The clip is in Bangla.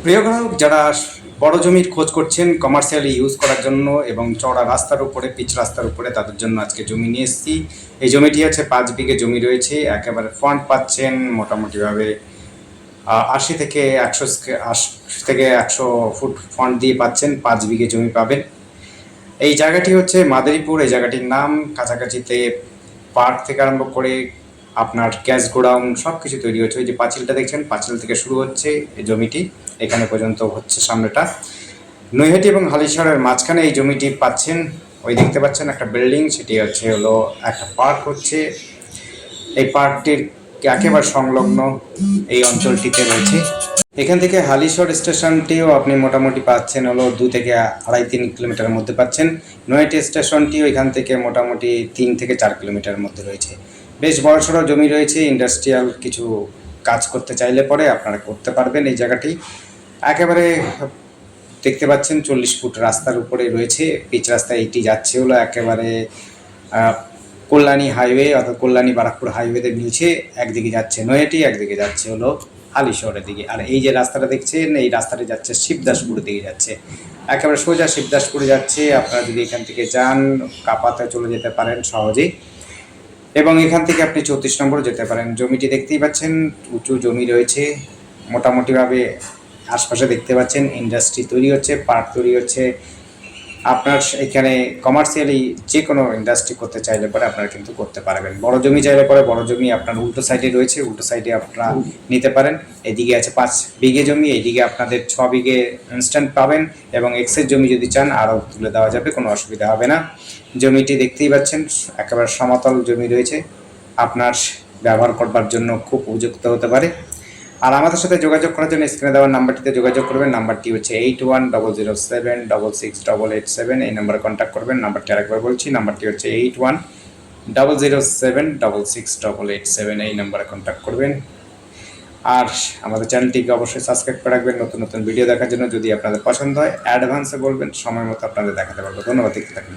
প্রিয় গ্রাহক, যারা বড় জমির খোঁজ করছেন কমার্শিয়ালি ইউজ করার জন্য এবং চওড়া রাস্তার উপরে, পিচ রাস্তার উপরে, তাদের জন্য আজকে জমি নিয়ে এসেছি। এই জমিটি আছে 5 বিঘে জমি রয়েছে। একেবারে ফ্রন্ট পাচ্ছেন মোটামুটিভাবে 80 থেকে 100 ফুট ফ্রন্ট দিয়ে পাচ্ছেন। 5 বিঘে জমি পাবেন। এই জায়গাটি হচ্ছে মাদারীপুর। এই জায়গাটির নাম কাছাকাছিতে পার্ক থেকে আরম্ভ করে আপনার গ্যাস গোডাউন সব কিছু তৈরি হচ্ছে। ওই যে পাঁচিলটা দেখছেন, পাঁচিল থেকে শুরু হচ্ছে এই জমিটি, এখানে পর্যন্ত হচ্ছে সামনেটা। নৈহাটি এবং হালিশহরের মাঝখানে এই জমিটি পাচ্ছেন। ওই দেখতে পাচ্ছেন একটা বিল্ডিং, সেটি হলো একটা পার্ক হচ্ছে। এই পার্কটির একেবারে সংলগ্ন এই অঞ্চলটিতে রয়েছে। এখান থেকে হালিশহর স্টেশনটিও আপনি মোটামুটি পাচ্ছেন 2 থেকে 2.5-3 কিলোমিটারের মধ্যে পাচ্ছেন। নৈহাটি স্টেশনটিও এখান থেকে মোটামুটি 3 থেকে 4 কিলোমিটারের মধ্যে রয়েছে। বেশ বড়সড় জমি রয়েছে। ইন্ডাস্ট্রিয়াল কিছু কাজ করতে চাইলে পরে আপনারা করতে পারবেন। এই জায়গাটি একেবারে দেখতে পাচ্ছেন 40 ফুট রাস্তার উপরে রয়েছে। পিচ রাস্তা এইটি যাচ্ছে একেবারে কল্যাণী হাইওয়ে অর্থাৎ কল্যাণী বারাকপুর হাইওয়েতে মিলছে। একদিকে যাচ্ছে নৈহাটি, একদিকে যাচ্ছে হালিশহরের দিকে। আর এই যে রাস্তাটা দেখছেন, এই রাস্তাটি যাচ্ছে শিবদাসপুরের দিকে যাচ্ছে। একেবারে সোজা শিবদাসপুরে যাচ্ছে। আপনারা যদি এখান থেকে যান, কাপাতে চলে যেতে পারেন সহজেই, এবং এখান থেকে আপনি 34 নম্বরে যেতে পারেন। জমিটি দেখতেই পাচ্ছেন, উঁচু জমি রয়েছে মোটামুটিভাবে। আশপাশে দেখতে পাচ্ছেন ইন্ডাস্ট্রি তৈরি হচ্ছে, পার্ক তৈরি হচ্ছে। আপনার এখানে কমার্শিয়ালি যে কোনো ইন্ডাস্ট্রি করতে চাইলে পরে আপনারা কিন্তু করতে পারবেন। বড় জমি চাইলে পরে বড় জমি আপনার উল্টো সাইডে রয়েছে, উল্টো সাইডে আপনারা নিতে পারেন। এদিকে আছে 5 বিঘে জমি, এইদিকে আপনাদের 6 বিঘে ইনস্ট্যান্ট পাবেন, এবং এক্সের জমি যদি চান আরও তুলে দেওয়া যাবে, কোনো অসুবিধা হবে না। জমিটি দেখতেই পাচ্ছেন একেবারে সমতল জমি রয়েছে, আপনার ব্যবহার করবার জন্য খুব উপযুক্ত হতে পারে। আর আমাদের সাথে যোগাযোগ করার জন্য স্ক্রিনে দেওয়ার নাম্বারটিতে যোগাযোগ করবেন। নাম্বারটি হচ্ছে 8100768887। এই নাম্বারে কন্ট্যাক্ট করবেন। নাম্বারটি আরেকবার বলছি, নাম্বারটি হচ্ছে 8100768887। এই নাম্বারে কন্ট্যাক্ট করবেন। আর আমাদের চ্যানেলটিকে অবশ্যই সাবস্ক্রাইব করে রাখবেন নতুন নতুন ভিডিও দেখার জন্য। যদি আপনাদের পছন্দ হয় অ্যাডভান্সে বলবেন, সময় মতো আপনাদের দেখাতে পারবো। ধন্যবাদ, দেখতে থাকুন।